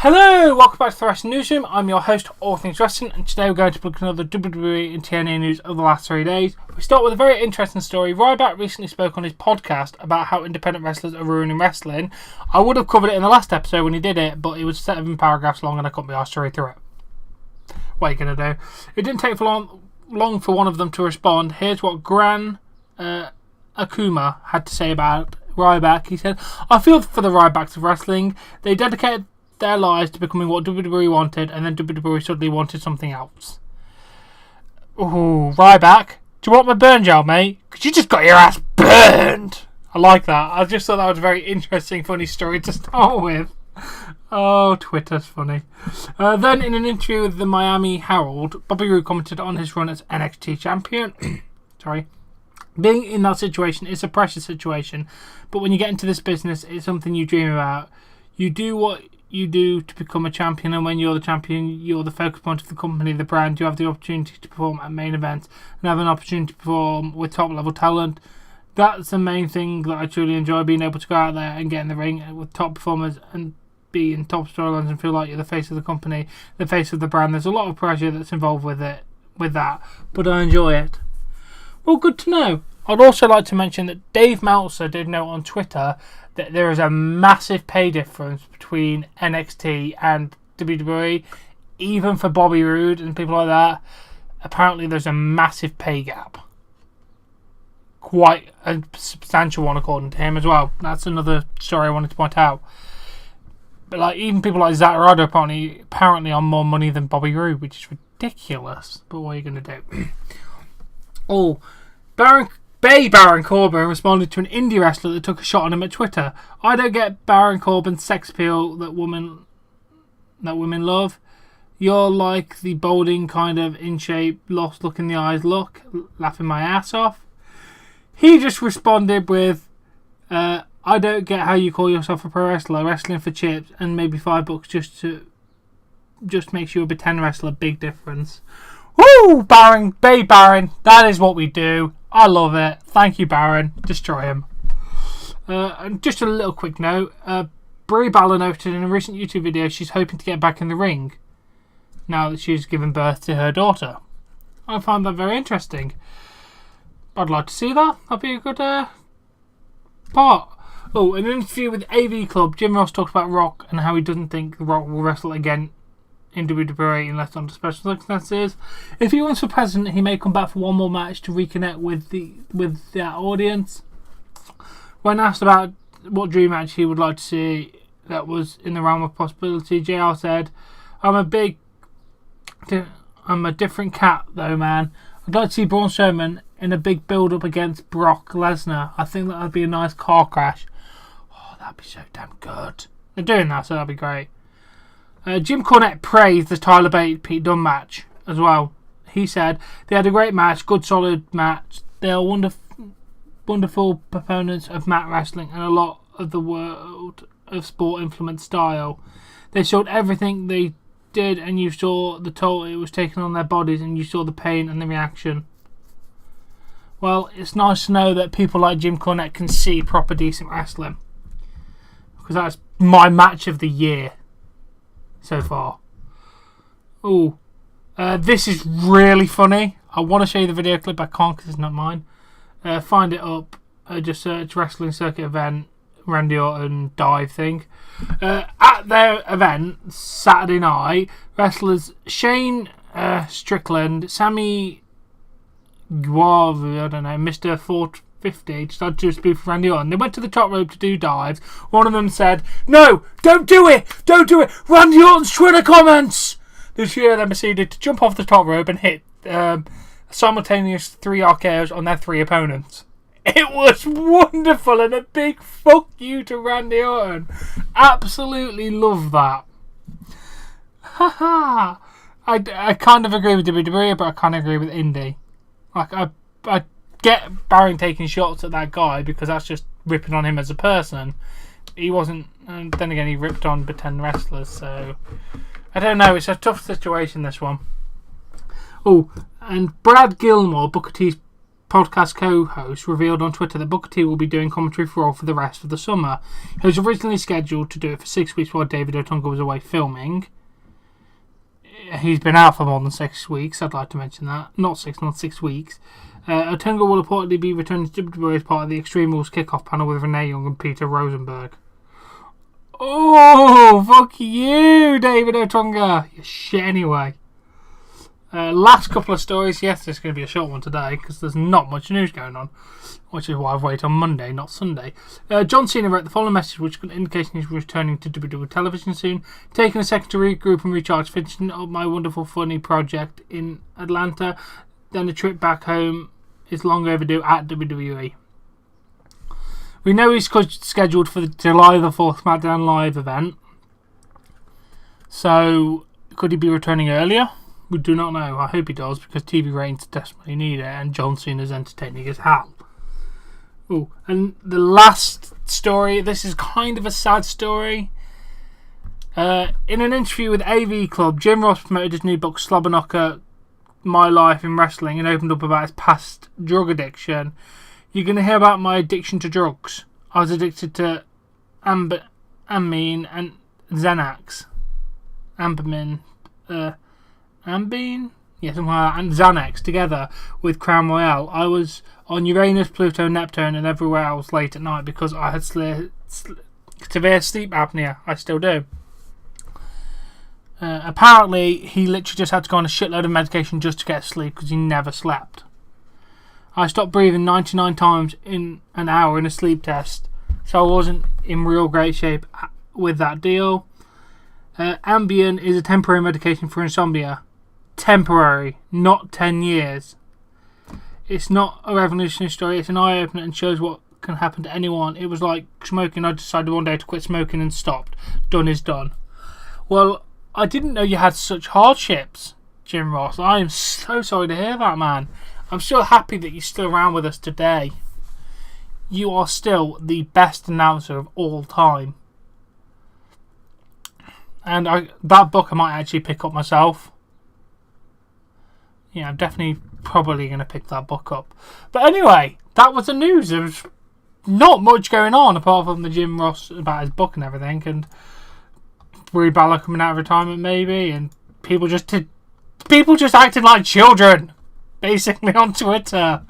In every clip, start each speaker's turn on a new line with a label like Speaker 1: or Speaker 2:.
Speaker 1: Hello, welcome back to the Wrestling Newsroom. I'm your host, All Things Wrestling, and today we're going to look at another WWE and TNA news of the last 3 days. We start with a very interesting story. Ryback recently spoke on his podcast about how independent wrestlers are ruining wrestling. I would have covered it in the last episode when he did it, but it was 7 paragraphs long and I couldn't be asked to read through it. What are you going to do? It didn't take for long for one of them to respond. Here's what Gran Akuma had to say about Ryback. He said, "I feel for the Rybacks of wrestling. They dedicated their lives to becoming what WWE wanted, and then WWE suddenly wanted something else." Ooh, Ryback, do you want my burn job, mate? Because you just got your ass burned. I like that. I just thought that was a very interesting, funny story to start with. Oh, Twitter's funny. Then, in an interview with the Miami Herald, Bobby Roode commented on his run as NXT champion. Sorry. Being in that situation is a pressure situation, but when you get into this business, it's something you dream about. You do what you do to become a champion, and when you're the champion, you're the focus point of the company, the brand. You have the opportunity to perform at main events and have an opportunity to perform with top level talent. That's the main thing that I truly enjoy, being able to go out there and get in the ring with top performers and be in top storylines and feel like you're the face of the company, the face of the brand. There's a lot of pressure that's involved with that, but I enjoy it. Well, good to know. I'd also like to mention that Dave Meltzer did note on Twitter that there is a massive pay difference between NXT and WWE, even for Bobby Roode and people like that. Apparently there's a massive pay gap. Quite a substantial one according to him as well. That's another story I wanted to point out. But even people like Zack Ryder apparently on more money than Bobby Roode, which is ridiculous. But what are you going to do? Baron Corbin responded to an indie wrestler that took a shot on him at Twitter. "I don't get Baron Corbin's sex appeal that women love. You're like the balding kind of in shape, lost look in the eyes look, laughing my ass off." He just responded with, "I don't get how you call yourself a pro wrestler, wrestling for chips and maybe $5 just makes you a pretend wrestler. Big difference." Woo! Baron, that is what we do. I love it. Thank you, Baron. Destroy him. And just a little quick note. Brie Bella noted in a recent YouTube video she's hoping to get back in the ring now that she's given birth to her daughter. I find that very interesting. I'd like to see that. That'd be a good part. Oh, in an interview with AV Club, Jim Ross talked about Rock and how he doesn't think The Rock will wrestle again in WWE unless under special circumstances. If he runs for president, he may come back for one more match to reconnect with the audience. When asked about what dream match he would like to see that was in the realm of possibility, JR said, I'm a different cat though, man. I'd like to see Braun Strowman in a big build-up against Brock Lesnar. I think that would be a nice car crash. Oh, that'd be so damn good. They're doing that, so that'd be great. Jim Cornette praised the Tyler Bate-Pete Dunne match as well. He said, "They had a great match, good solid match. They are wonderful proponents of mat wrestling and a lot of the world of sport implement style. They showed everything they did and you saw the toll it was taking on their bodies and you saw the pain and the reaction." Well, it's nice to know that people like Jim Cornette can see proper decent wrestling. Because that's my match of the year so far. Oh, this is really funny. I want to show you the video clip. I can't because it's not mine. Find it up. Just search Wrestling Circuit event Randy Orton dive thing. At their event Saturday night, wrestlers Shane Strickland, Sammy Guevara, I don't know, Mr. 450 decided to speak for Randy Orton. They went to the top rope to do dives. One of them said, "No, don't do it! Don't do it! Randy Orton's Twitter comments!" The trio then proceeded to jump off the top rope and hit simultaneous 3 RKOs on their 3 opponents. It was wonderful and a big fuck you to Randy Orton. Absolutely love that. Haha. I kind of agree with WWE, but I kind of agree with Indy. Like, I get Baron taking shots at that guy because that's just ripping on him as a person. He wasn't, and then again he ripped on pretend wrestlers, so I don't know, it's a tough situation, this one. Oh, and Brad Gilmore, Booker T's podcast co-host, revealed on Twitter that Booker T will be doing commentary for Raw for the rest of the summer. He was originally scheduled to do it for 6 weeks while David Otunga was away filming. He's been out for more than 6 weeks, I'd like to mention that. Not 6 weeks. Otunga will reportedly be returning to WWE as part of the Extreme Rules kickoff panel with Renee Young and Peter Rosenberg. Oh, fuck you, David Otunga. You shit anyway. Last couple of stories. Yes, this is going to be a short one today because there's not much news going on, which is why I've waited on Monday, not Sunday. John Cena wrote the following message, which could indicate he's returning to WWE television soon. Taking a second to regroup and recharge, finishing up my wonderful, funny project in Atlanta. Then a trip back home is long overdue at WWE. We know he's scheduled for the July the 4th SmackDown Live event. So, could he be returning earlier? We do not know. I hope he does, because TV ratings desperately need it, and John Cena's entertaining as hell. Ooh, and the last story, this is kind of a sad story. In an interview with AV Club, Jim Ross promoted his new book, Slobberknocker, My Life in Wrestling, and opened up about his past drug addiction. You're going to hear about my addiction to drugs. I was addicted to amine and Xanax. Ambien? Yeah, something like that. And Xanax together with Crown Royale. I was on Uranus, Pluto, Neptune and everywhere else late at night because I had severe sleep apnea. I still do. Apparently, he literally just had to go on a shitload of medication just to get sleep because he never slept. I stopped breathing 99 times in an hour in a sleep test, so I wasn't in real great shape with that deal. Ambien is a temporary medication for insomnia. Temporary, not 10 years. It's not a revolutionary story, it's an eye-opener and shows what can happen to anyone. It was like smoking. I decided one day to quit smoking and stopped. Done is done. Well, I didn't know you had such hardships, Jim Ross. I am so sorry to hear that, man. I'm still happy that you're still around with us today. You are still the best announcer of all time. And that book I might actually pick up myself. Yeah, I'm definitely probably going to pick that book up. But anyway, that was the news. There was not much going on apart from the Jim Ross about his book and everything. And Brie Bella coming out of retirement maybe. And people just acted like children. Basically on Twitter.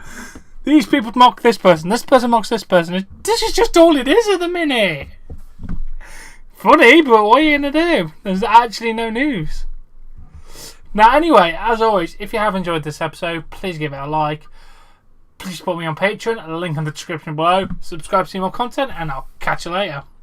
Speaker 1: These people mock this person mocks this person. This is just all it is at the minute. Funny, but what are you going to do? There's actually no news. Now anyway, as always, if you have enjoyed this episode, please give it a like. Please support me on Patreon, a link in the description below. Subscribe to see more content, and I'll catch you later.